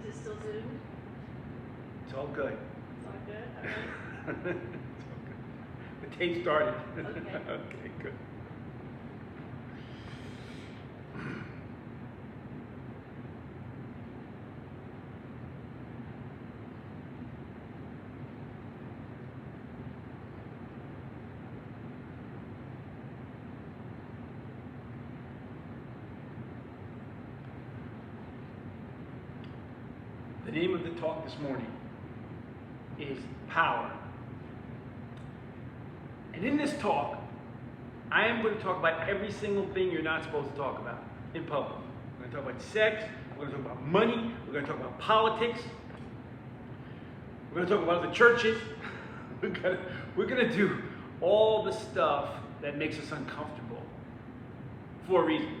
it still Zoom? It's all good. It's all good? Okay. It's all good. The tape started. Okay. Okay, good. The name of the talk this morning is Power. And in this talk, I am going to talk about every single thing you're not supposed to talk about in public. We're going to talk about sex, we're going to talk about money, we're going to talk about politics, we're going to talk about the churches. We're going to do all the stuff that makes us uncomfortable for a reason.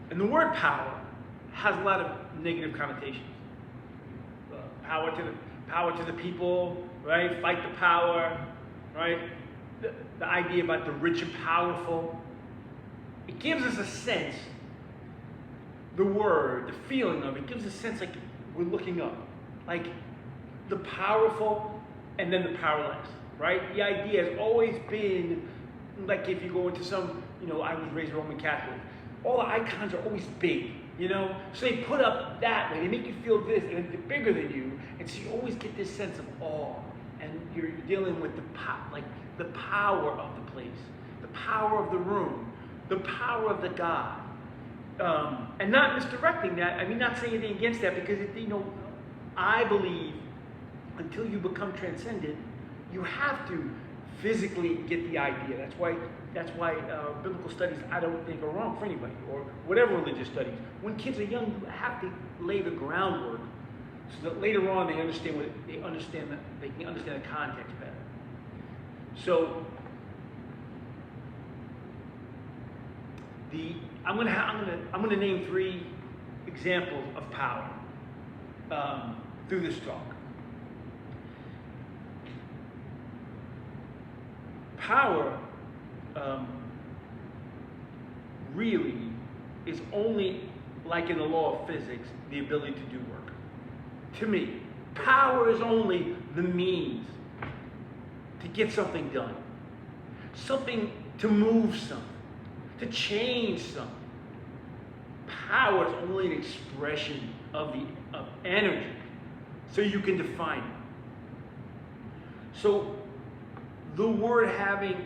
And the word power has a lot of negative connotations. Power to the people, right? Fight the power, right? The idea about the rich and powerful. It gives us a sense, the word, the feeling of it gives us a sense like we're looking up. Like the powerful and then the powerless, right? The idea has always been, like if you go into some, I was raised Roman Catholic, all the icons are always big. So they put up that way, they make you feel this, and they're bigger than you, and so you always get this sense of awe, and you're dealing with the power of the place, the power of the room, the power of the God, and not misdirecting that. I mean, not saying anything against that, because I believe until you become transcendent, you have to physically get the idea. That's why biblical studies, I don't think, are wrong for anybody, or whatever religious studies. When kids are young, you have to lay the groundwork so that later on they can understand the context better. So I'm gonna name 3 examples of power through this talk. Power really is only, like in the law of physics, the ability to do work. To me, power is only the means to get something done, something to move something, to change something. Power is only an expression of energy, so you can define it. So the word having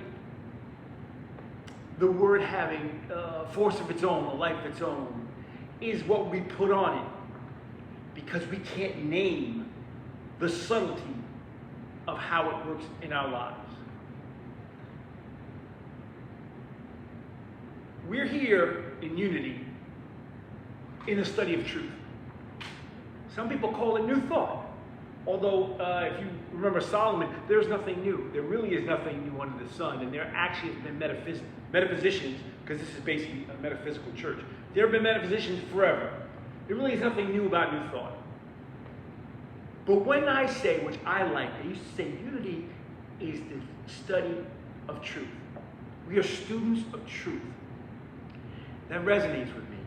force of its own, a life of its own, is what we put on it, because we can't name the subtlety of how it works in our lives. We're here in unity in the study of truth. Some people call it new thought. Although, if you remember Solomon, there's nothing new. There really is nothing new under the sun. And there actually has been metaphysicians, because this is basically a metaphysical church. There have been metaphysicians forever. There really is nothing new about new thought. But when I say, which I like, I used to say unity is the study of truth. We are students of truth. That resonates with me.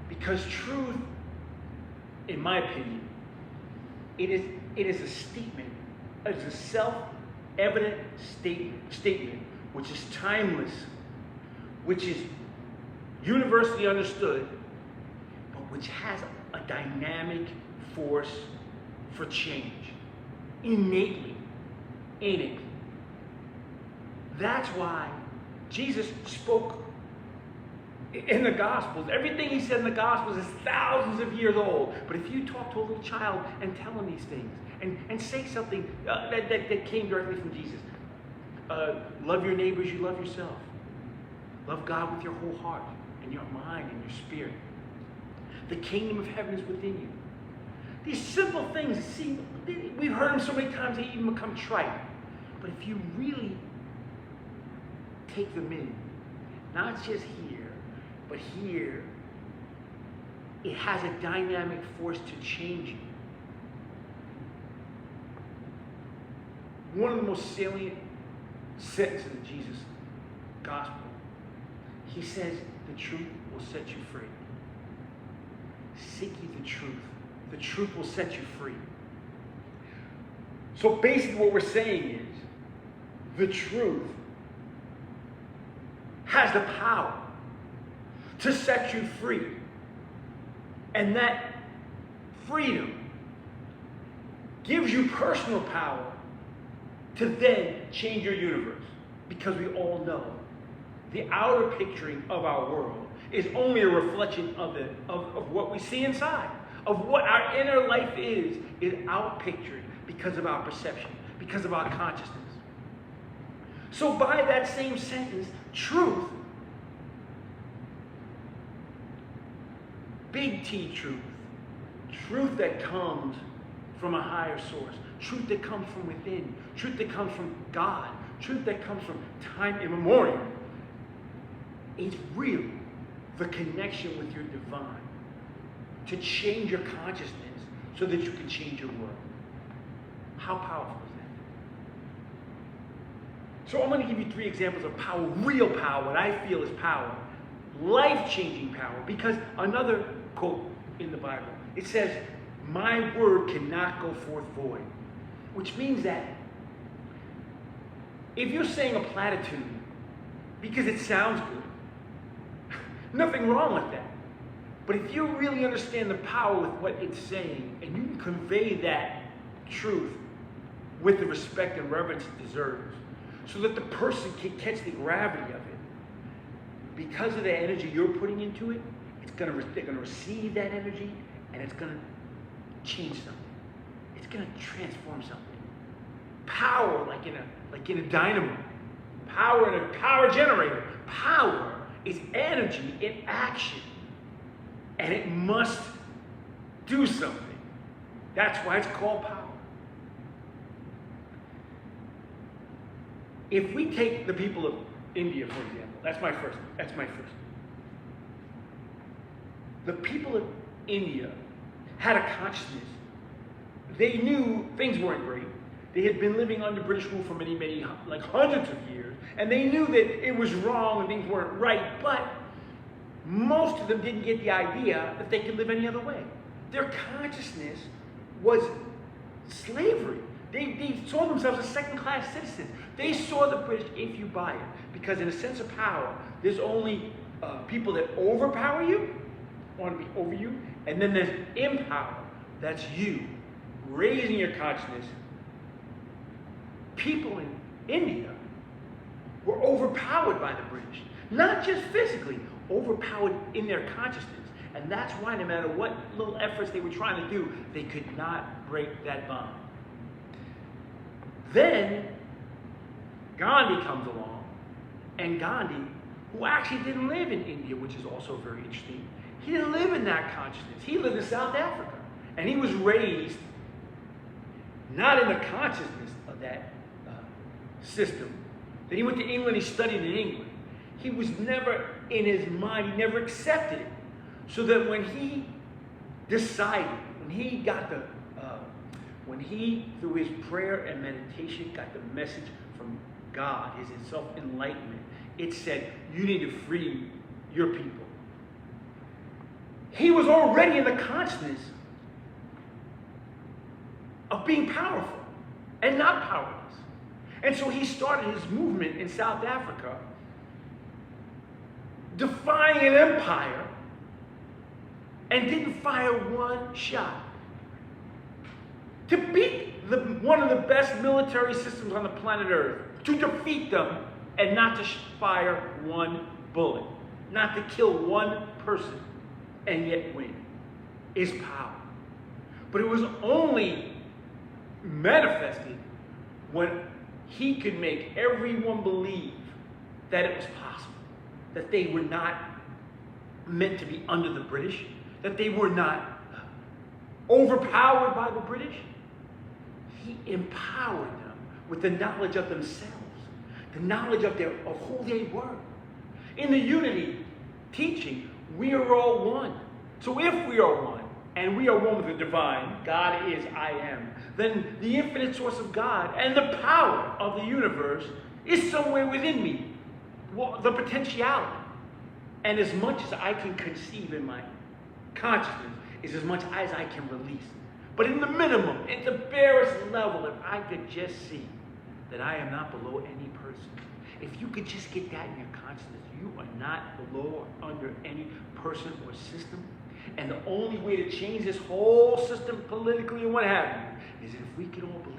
Because truth, in my opinion, it is a statement, it's a self-evident statement, which is timeless, which is universally understood, but which has a dynamic force for change, innately in it. That's why Jesus spoke in the Gospels. Everything he said in the Gospels is thousands of years old. But if you talk to a little child and tell him these things, and say something that came directly from Jesus, love your neighbors, you love yourself. Love God with your whole heart and your mind and your spirit. The kingdom of heaven is within you. These simple things, see, we've heard them so many times they even become trite. But if you really take them in, not just here, but here, it has a dynamic force to change you. One of the most salient sentences of Jesus' gospel, he says, the truth will set you free. seek ye the truth. The truth will set you free. So basically what we're saying is, the truth has the power to set you free. And that freedom gives you personal power to then change your universe. Because we all know the outer picturing of our world is only a reflection of what we see inside. Of what our inner life is outpictured because of our perception, because of our consciousness. So by that same sentence, truth, big T truth, truth that comes from a higher source, truth that comes from within, truth that comes from God, truth that comes from time immemorial, is real. The connection with your divine, to change your consciousness so that you can change your world. How powerful is that? So I'm going to give you 3 examples of power, real power, what I feel is power, life-changing power. Because another quote in the Bible, it says, my word cannot go forth void. Which means that if you're saying a platitude because it sounds good, nothing wrong with that. But if you really understand the power with what it's saying, and you can convey that truth with the respect and reverence it deserves, so that the person can catch the gravity of it, because of the energy you're putting into it, they're going to receive that energy, and it's going to change something. It's going to transform something. Power, like in a dynamo. Power in a power generator. Power is energy in action. And it must do something. That's why it's called power. If we take the people of India, for example, that's my first. The people of India had a consciousness. They knew things weren't great. They had been living under British rule for many, like hundreds of years. And they knew that it was wrong and things weren't right, but most of them didn't get the idea that they could live any other way. Their consciousness was slavery. They saw themselves as second-class citizens. They saw the British, if you buy it, because in a sense of power, there's only people that overpower you, want to be over you, and then there's empower. That's you, raising your consciousness. People in India were overpowered by the British, not just physically, overpowered in their consciousness. And that's why no matter what little efforts they were trying to do, they could not break that bond. Then Gandhi comes along, and Gandhi, who actually didn't live in India, which is also very interesting, he didn't live in that consciousness. He lived in South Africa. And he was raised not in the consciousness of that system. Then he went to England, he studied in England. He was never in his mind, he never accepted it. So that when he decided, when he got when he, through his prayer and meditation, got the message from God, his self-enlightenment, it said, you need to free your people. He was already in the consciousness of being powerful and not powerless. And so he started his movement in South Africa, defying an empire, and didn't fire one shot. To beat one of the best military systems on the planet Earth, to defeat them and not to fire one bullet, not to kill one person and yet win, is power. But it was only manifested when he could make everyone believe that it was possible, that they were not meant to be under the British, that they were not overpowered by the British. He empowered them with the knowledge of themselves, the knowledge of who they were. In the unity teaching, we are all one. So if we are one, and we are one with the divine, God is I am, then the infinite source of God and the power of the universe is somewhere within me. The potentiality. And as much as I can conceive in my consciousness, is as much as I can release. But in the minimum, at the barest level, if I could just see that I am not below any person, if you could just get that in your consciousness, you are not below or under any person or system. And the only way to change this whole system politically and what have you is if we can all believe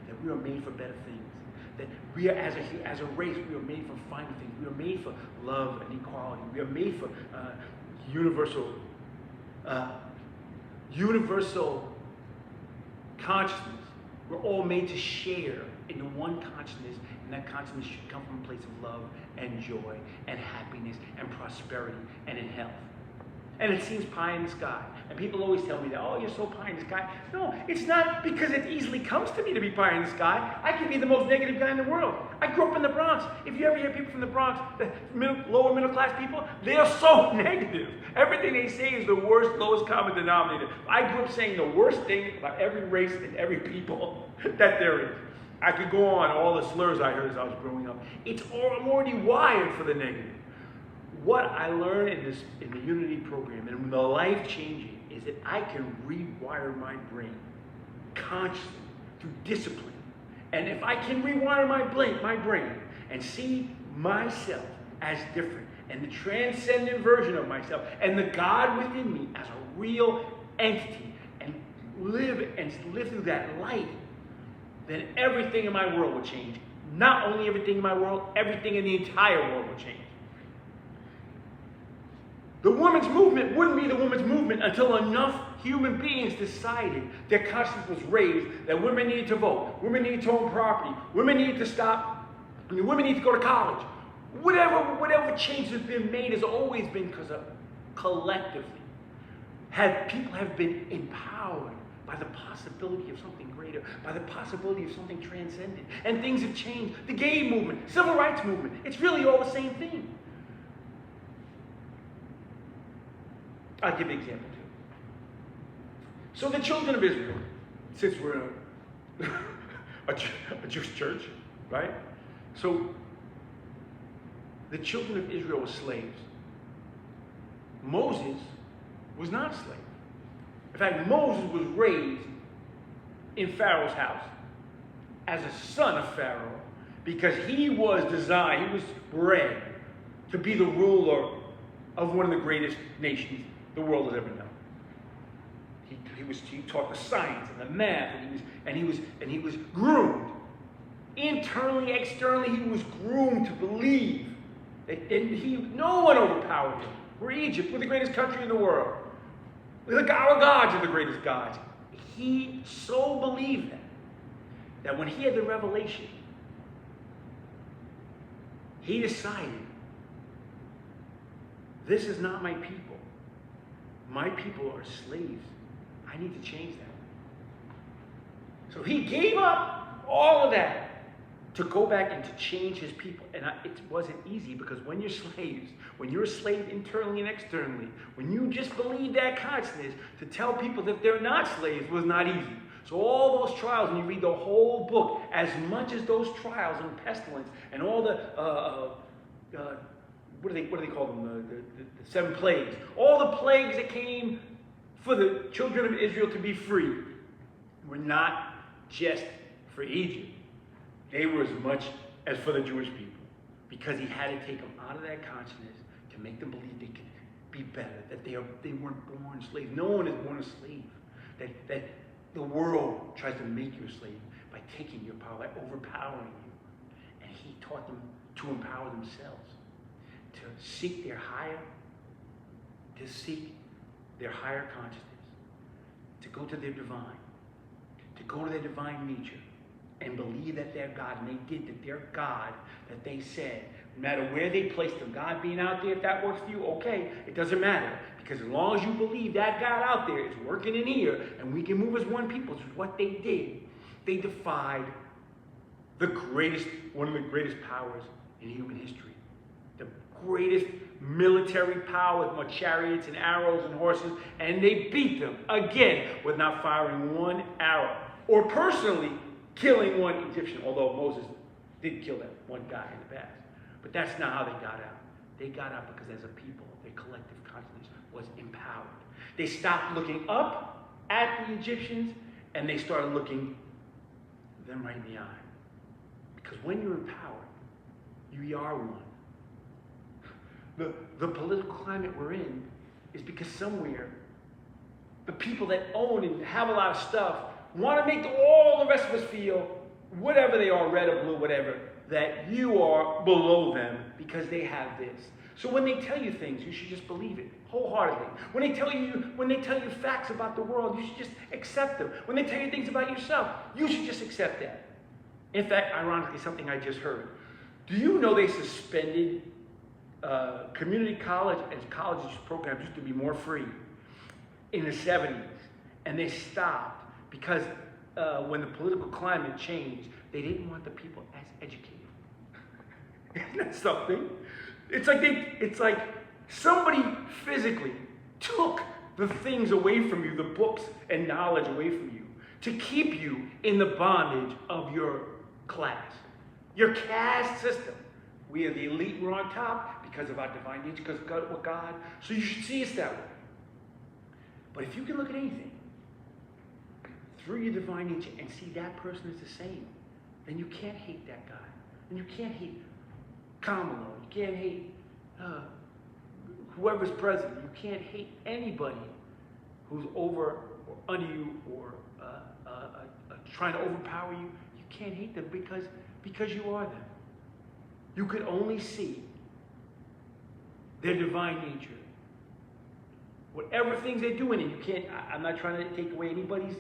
that we are made for better things. That we are, as a race, we are made for finer things. We are made for love and equality. We are made for universal consciousness. We're all made to share in the one consciousness, and that consciousness should come from a place of love and joy and happiness and prosperity and in health. And it seems pie in the sky. And people always tell me that, oh, you're so pie in the sky. No, it's not because it easily comes to me to be pie in the sky. I can be the most negative guy in the world. I grew up in the Bronx. If you ever hear people from the Bronx, lower middle class people, they are so negative. Everything they say is the worst, lowest common denominator. I grew up saying the worst thing about every race and every people that there is. I could go on all the slurs I heard as I was growing up. I'm already wired for the negative. What I learned in the Unity program and the life-changing is that I can rewire my brain consciously through discipline. And if I can rewire my brain and see myself as different and the transcendent version of myself and the God within me as a real entity and live through that light, then everything in my world will change. Not only everything in my world, everything in the entire world will change. The women's movement wouldn't be the women's movement until enough human beings decided their consciousness was raised that women needed to vote, women needed to own property, women needed to women need to go to college. Whatever change has been made has always been because of collectively. People have been empowered by the possibility of something greater, by the possibility of something transcendent. And things have changed. The gay movement, civil rights movement, it's really all the same thing. I'll give you an example too. So the children of Israel, since we're a Jewish church, right? So the children of Israel were slaves. Moses was not a slave. In fact, Moses was raised in Pharaoh's house as a son of Pharaoh because he was bred to be the ruler of one of the greatest nations the world has ever known. He taught the science and the math, and he was groomed. Internally, externally, he was groomed to believe that no one overpowered him. We're Egypt, we're the greatest country in the world. Our gods are the greatest gods. He so believed that when he had the revelation, he decided, this is not my people. My people are slaves. I need to change that. So he gave up all of that to go back and to change his people. And it wasn't easy because when you're slaves, when you're a slave internally and externally, when you just believe that consciousness, to tell people that they're not slaves was not easy. So all those trials, when you read the whole book, as much as those trials and pestilence and all the what do they call them? The 7 plagues. All the plagues that came for the children of Israel to be free were not just for Egypt. They were as much as for the Jewish people, because he had to take them out of that consciousness to make them believe they could be better, that they weren't born slaves. No one is born a slave. That the world tries to make you a slave by taking your power, by overpowering you. And he taught them to empower themselves, to seek their higher consciousness, to go to their divine, to go to their divine nature, and believe that they're God. And they did, that their God, that they said, no matter where they placed them, God being out there, if that works for you, okay, it doesn't matter. Because as long as you believe that God out there is working in here, and we can move as one people, which is what they did. They defied one of the greatest powers in human history. The greatest military power with more chariots and arrows and horses, and they beat them, again, with not firing one arrow, or personally killing one Egyptian, although Moses did kill that one guy in the past. But that's not how they got out. They got out because as a people, their collective consciousness was empowered. They stopped looking up at the Egyptians and they started looking them right in the eye. Because when you're in power, you are one. The political climate we're in is because somewhere the people that own and have a lot of stuff want to make all the rest of us feel, whatever they are, red or blue, whatever, that you are below them because they have this. So when they tell you things, you should just believe it wholeheartedly. When they tell you facts about the world, you should just accept them. When they tell you things about yourself, you should just accept that. In fact, ironically, something I just heard. Do you know they suspended community college and college programs used to be more free in the 70s, and they stopped because when the political climate changed, they didn't want the people as educated. Isn't that something? It's like somebody physically took the things away from you, the books and knowledge away from you, to keep you in the bondage of your class, your caste system. We are the elite, we're on top because of our divine nature, because of God. So you should see us that way. But if you can look at anything through your divine nature and see that person is the same, then you can't hate that guy. And you can't hate Kamala. You can't hate whoever's president. You can't hate anybody who's over or under you or trying to overpower you. You can't hate them because you are them. You could only see their divine nature. Whatever things they're doing, and you can't. I'm not trying to take away anybody's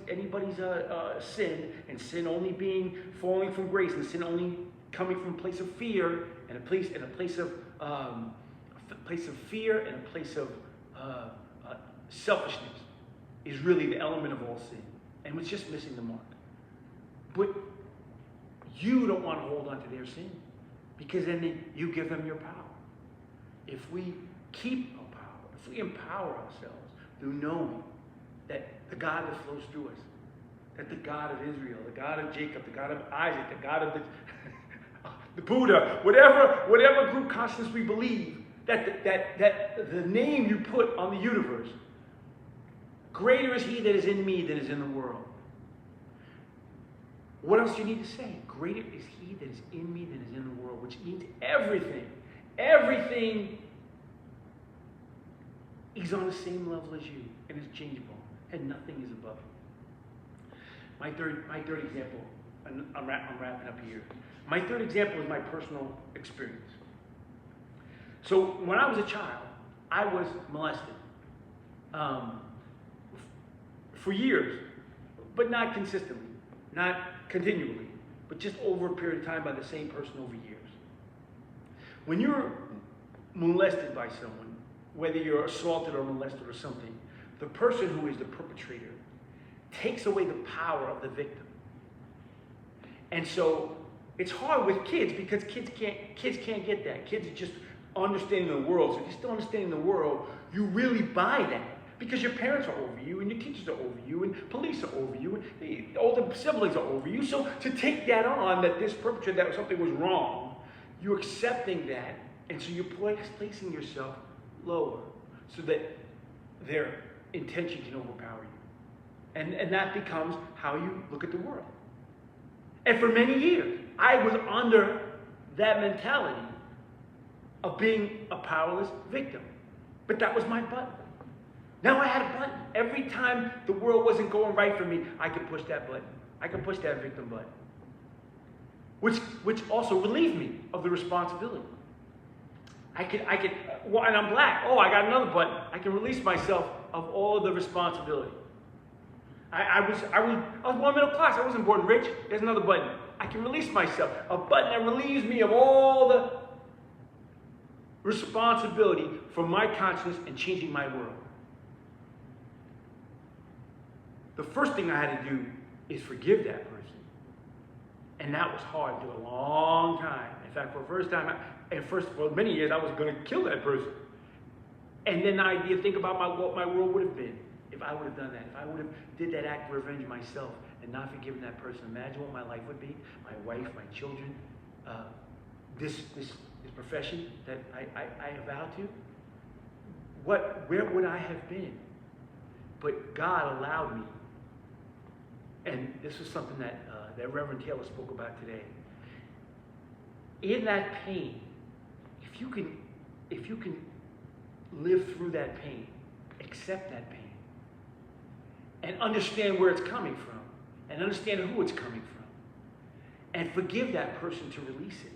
sin, and sin only being falling from grace, and sin only coming from a place of fear, and a place of fear, and a place of selfishness is really the element of all sin, and it's just missing the mark. But you don't want to hold on to their sin, because then you give them your power. If we keep our power, if we empower ourselves through knowing that the God that flows through us, that the God of Israel, the God of Jacob, the God of Isaac, the God of the Buddha, whatever group consciousness we believe, that the name you put on the universe, greater is he that is in me than is in the world. What else do you need to say? Greater is he that is in me than is in the world, which means everything is on the same level as you and is changeable, and nothing is above it. My third example, and I'm wrapping up here. My third example is my personal experience. So when I was a child, I was molested for years, but not consistently, not continually, but just over a period of time by the same person over years. When you're molested by someone, whether you're assaulted or molested or something, the person who is the perpetrator takes away the power of the victim. And so it's hard with kids because kids can't get that. Kids are just understanding the world. So if you're still understanding the world, you really buy that. Because your parents are over you, and your teachers are over you, and police are over you, and the older siblings are over you. So to take that on, that this perpetrator, that something was wrong, you're accepting that, and so you're placing yourself lower so that their intention can overpower you. And that becomes how you look at the world. And for many years, I was under that mentality of being a powerless victim. But that was my button. Now I had a button. Every time the world wasn't going right for me, I could push that button. I could push that victim button. Which also relieved me of the responsibility. I could, well, and I'm black. Oh, I got another button. I can release myself of all of the responsibility. I was born middle class. I wasn't born rich. There's another button. I can release myself. A button that relieves me of all the responsibility for my consciousness and changing my world. The first thing I had to do is forgive that person. And that was hard to do a long time. In fact, for the first time, for many years, I was going to kill that person. And then the idea, think about what my world would have been if I would have done that. If I would have did that act of revenge myself and not forgiven that person. Imagine what my life would be, my wife, my children, this profession that I vow to. Where would I have been? But God allowed me, and this is something that that Reverend Taylor spoke about today. In that pain, if you can live through that pain, accept that pain, and understand where it's coming from, and understand who it's coming from, and forgive that person to release it.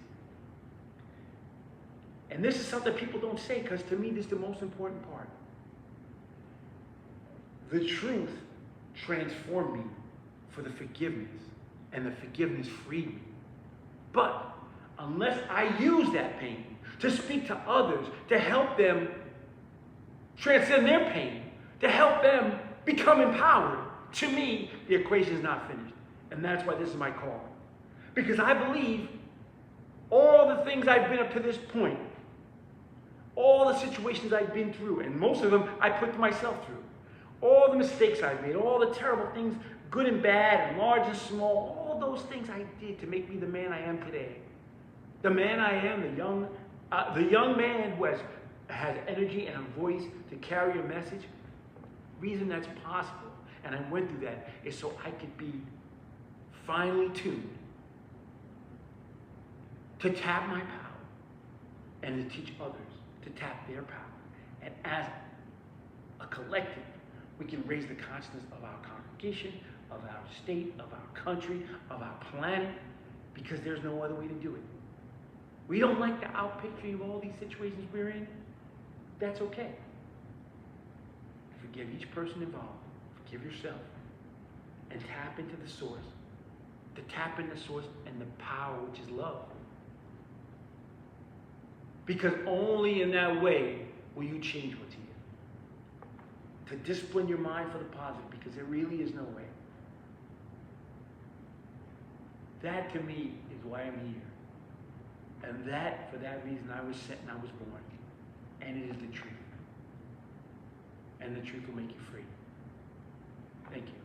And this is something people don't say, because to me this is the most important part. The truth transformed me for the forgiveness, and the forgiveness freed me. But unless I use that pain to speak to others, to help them transcend their pain, to help them become empowered, to me, the equation is not finished. And that's why this is my call. Because I believe all the things I've been up to this point, all the situations I've been through, and most of them I put myself through, all the mistakes I've made, all the terrible things, good and bad, and large and small, all those things I did to make me the man I am today. The man I am, the young man who has energy and a voice to carry a message. Reason that's possible, and I went through that, is so I could be finely tuned to tap my power and to teach others to tap their power. And as a collective, we can raise the consciousness of our congregation, of our state, of our country, of our planet, because there's no other way to do it. We don't like the outpicturing of all these situations we're in. That's okay. Forgive each person involved. Forgive yourself. And tap into the source. To tap into the source and the power, which is love. Because only in that way will you change what's here. To discipline your mind for the positive, because there really is no way. That to me is why I'm here. And that, for that reason, I was sent and I was born. And it is the truth. And the truth will make you free. Thank you.